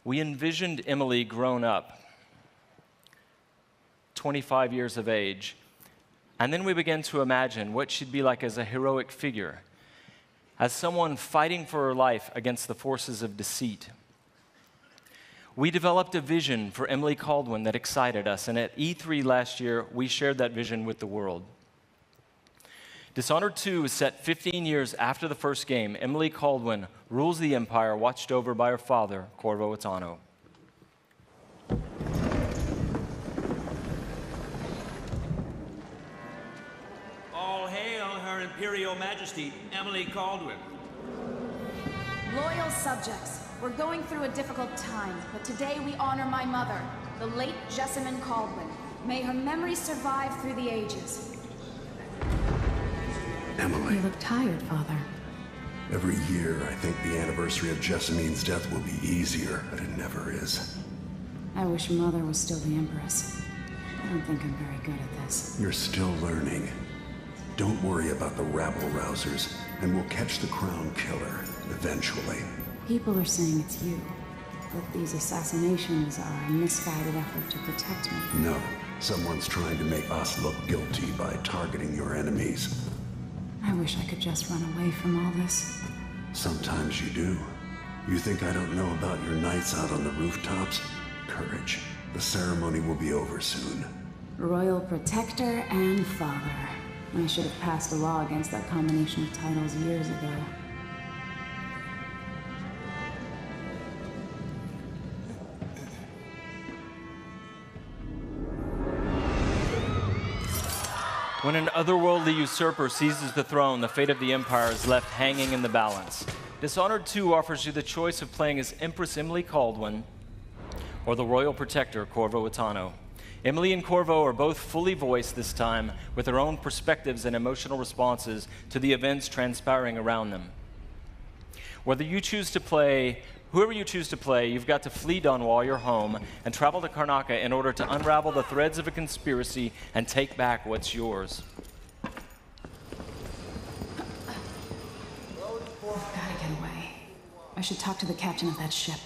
We envisioned Emily grown up, 25 years of age, and then we began to imagine what she'd be like as a heroic figure, as someone fighting for her life against the forces of deceit. We developed a vision for Emily Caldwin that excited us, and at E3 last year, we shared that vision with the world. Dishonored 2 is set 15 years after the first game. Emily Caldwin rules the Empire, watched over by her father, Corvo Attano. All hail Her Imperial Majesty, Emily Caldwin. Loyal subjects, we're going through a difficult time, but today we honor my mother, the late Jessamine Caldwin. May her memory survive through the ages. Emily. You look tired, Father. Every year, I think the anniversary of Jessamine's death will be easier, but it never is. I wish Mother was still the Empress. I don't think I'm very good at this. You're still learning. Don't worry about the rabble-rousers, and we'll catch the Crown Killer, eventually. People are saying it's you, that these assassinations are a misguided effort to protect me. No, someone's trying to make us look guilty by targeting your enemies. I wish I could just run away from all this. Sometimes you do. You think I don't know about your nights out on the rooftops? Courage. The ceremony will be over soon. Royal Protector and Father. I should have passed a law against that combination of titles years ago. When an otherworldly usurper seizes the throne, the fate of the Empire is left hanging in the balance. Dishonored 2 offers you the choice of playing as Empress Emily Caldwin or the Royal Protector, Corvo Attano. Emily and Corvo are both fully voiced this time, with their own perspectives and emotional responses to the events transpiring around them. Whoever you choose to play, you've got to flee Dunwall, your home, and travel to Karnaca in order to unravel the threads of a conspiracy and take back what's yours. I've gotta get away. I should talk to the captain of that ship.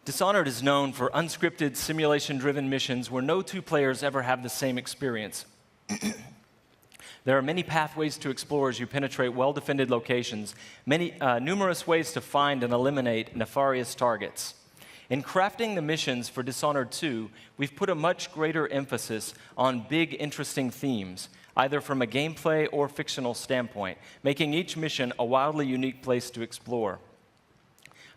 Dishonored is known for unscripted, simulation-driven missions where no two players ever have the same experience. There are many pathways to explore as you penetrate well-defended locations, numerous ways to find and eliminate nefarious targets. In crafting the missions for Dishonored 2, we've put a much greater emphasis on big, interesting themes, either from a gameplay or fictional standpoint, making each mission a wildly unique place to explore.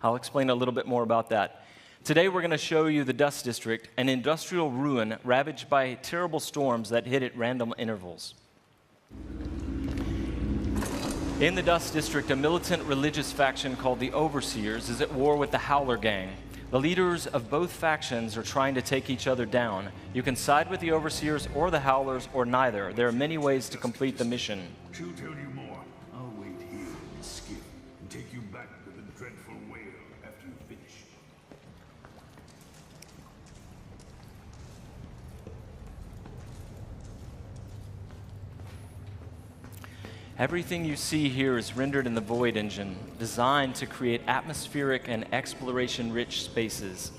I'll explain a little bit more about that. Today we're going to show you the Dust District, an industrial ruin ravaged by terrible storms that hit at random intervals. In the Dust District, a militant religious faction called the Overseers is at war with the Howler Gang. The leaders of both factions are trying to take each other down. You can side with the Overseers or the Howlers or neither. There are many ways to complete the mission. She'll tell you more. I'll wait here in the skiff and take you back to the dreadful whale after you finish. Everything you see here is rendered in the Void engine, designed to create atmospheric and exploration-rich spaces.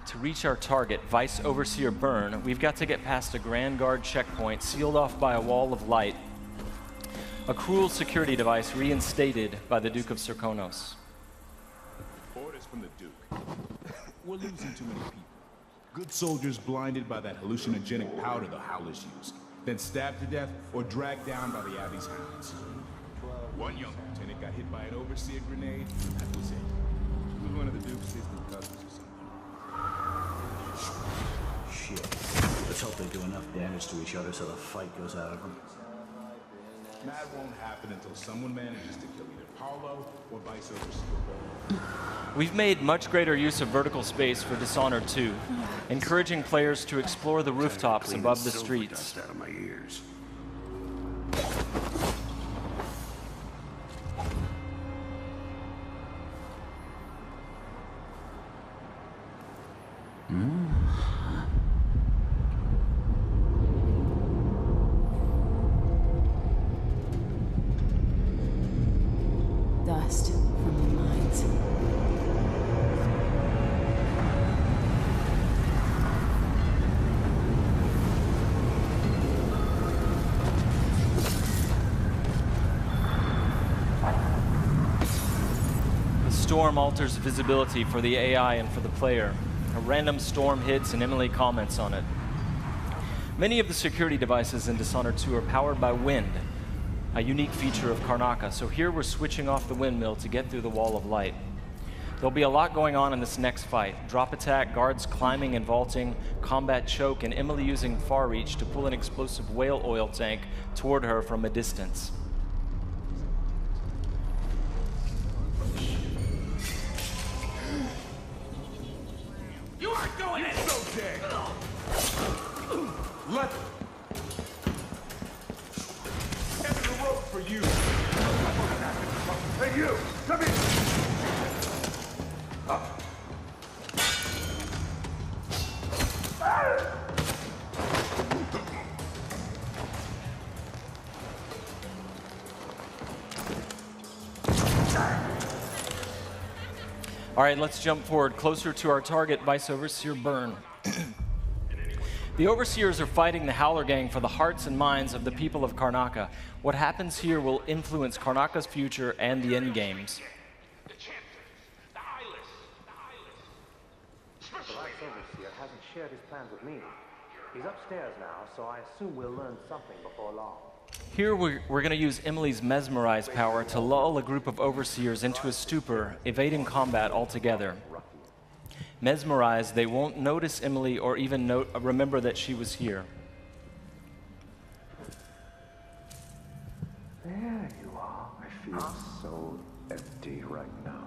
To reach our target, Vice Overseer Byrne, we've got to get past a Grand Guard checkpoint sealed off by a wall of light, a cruel security device reinstated by the Duke of Serkonos. Orders from the Duke. We're losing too many people. Good soldiers blinded by that hallucinogenic powder the Howlers use, then stabbed to death or dragged down by the Abbey's hounds. One young lieutenant got hit by an Overseer grenade. That was it. He was one of the Duke's distant cousins or something. Shit. Let's hope they do enough damage to each other so the fight goes out of them. That won't happen until someone manages to kill either Hollow or Vice Overseer. We've made much greater use of vertical space for Dishonored 2, encouraging players to explore the rooftops Cleaning above the silver streets. dust out of my ears. Dust from the mines. The storm alters visibility for the AI and for the player. A random storm hits and Emily comments on it. Many of the security devices in Dishonored 2 are powered by wind, a unique feature of Karnaca, so here we're switching off the windmill to get through the wall of light. There'll be a lot going on in this next fight. Drop attack, guards climbing and vaulting, combat choke, and Emily using far reach to pull an explosive whale oil tank toward her from a distance. You aren't going anywhere! So dead. Let Head the rope for you. Hey, you! Come here! All right, let's jump forward closer to our target, Vice Overseer Byrne. The Overseers are fighting the Howler Gang for the hearts and minds of the people of Karnaca. What happens here will influence Karnaca's future and the endgames. The Vice Overseer hasn't shared his plans with me. He's upstairs now, so I assume we'll learn something before long. Here we're going to use Emily's Mesmerize power to lull a group of Overseers into a stupor, evading combat altogether. Mesmerized, they won't notice Emily or even remember that she was here. There you are. I feel so empty right now.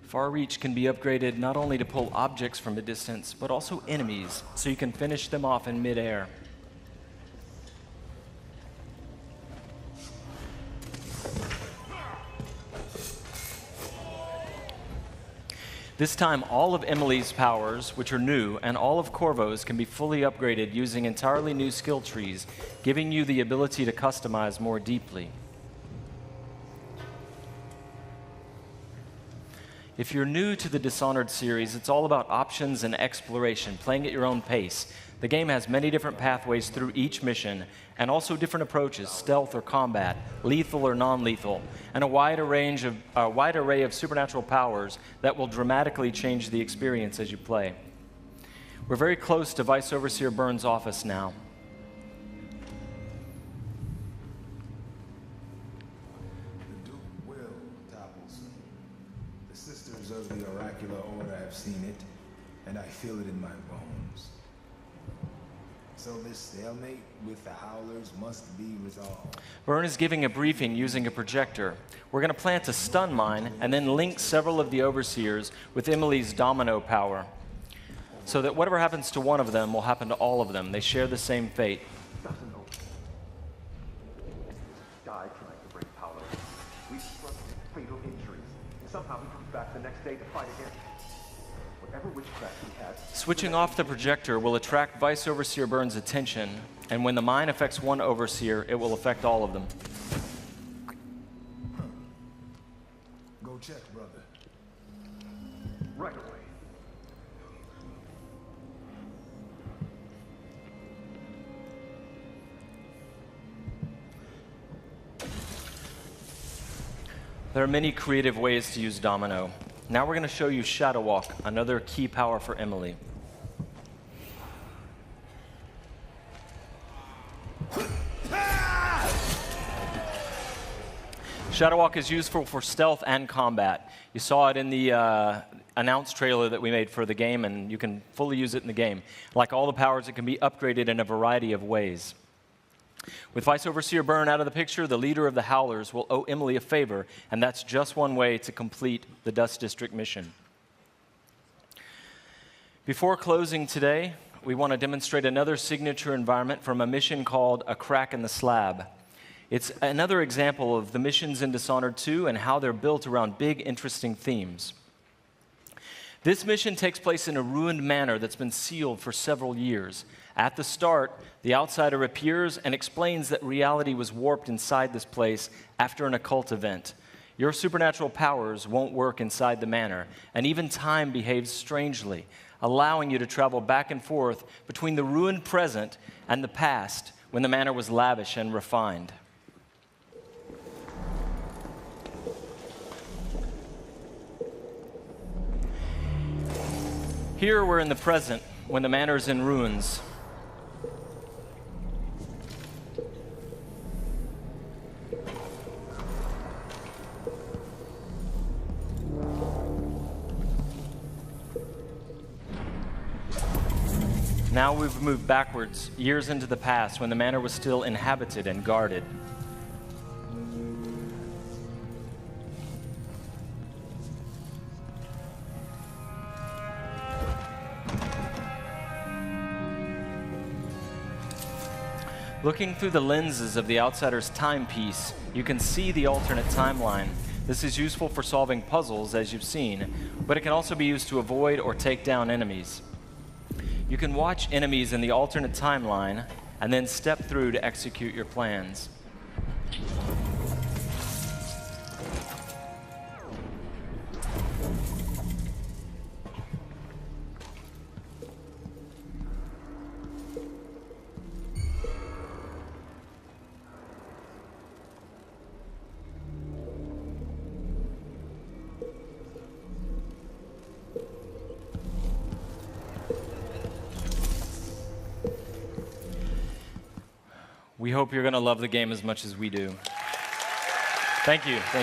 Far Reach can be upgraded not only to pull objects from a distance, but also enemies, so you can finish them off in midair. This time, all of Emily's powers, which are new, and all of Corvo's can be fully upgraded using entirely new skill trees, giving you the ability to customize more deeply. If you're new to the Dishonored series, it's all about options and exploration, playing at your own pace. The game has many different pathways through each mission, and also different approaches, stealth or combat, lethal or non-lethal, and a wide array of supernatural powers that will dramatically change the experience as you play. We're very close to Vice Overseer Byrne's office now. The Duke will topple soon. The Sisters of the Oracular Order have seen it, and I feel it in my bones. So this stalemate with the Howlers must be resolved. Byrne is giving a briefing using a projector. We're going to plant a stun mine and then link several of the Overseers with Emily's domino power, so that whatever happens to one of them will happen to all of them. They share the same fate. Doesn't know. Died trying to break power. We suffered fatal injuries. Somehow he comes back the next day to fight again. Whatever witchcraft he has. Switching off the projector will attract Vice Overseer Byrne's attention, and when the mine affects one Overseer, it will affect all of them. Go check, brother. Right away. There are many creative ways to use Domino. Now we're going to show you Shadow Walk, another key power for Emily. Shadow Walk is useful for stealth and combat. You saw it in the announced trailer that we made for the game, and you can fully use it in the game. Like all the powers, it can be upgraded in a variety of ways. With Vice Overseer Byrne out of the picture, the leader of the Howlers will owe Emily a favor, and that's just one way to complete the Dust District mission. Before closing today, we want to demonstrate another signature environment from a mission called A Crack in the Slab. It's another example of the missions in Dishonored 2 and how they're built around big, interesting themes. This mission takes place in a ruined manor that's been sealed for several years. At the start, the outsider appears and explains that reality was warped inside this place after an occult event. Your supernatural powers won't work inside the manor, and even time behaves strangely, allowing you to travel back and forth between the ruined present and the past when the manor was lavish and refined. Here we're in the present, when the manor is in ruins. Now we've moved backwards, years into the past, when the manor was still inhabited and guarded. Looking through the lenses of the outsider's timepiece, you can see the alternate timeline. This is useful for solving puzzles, as you've seen, but it can also be used to avoid or take down enemies. You can watch enemies in the alternate timeline and then step through to execute your plans. We hope you're going to love the game as much as we do. Thank you. Thank you.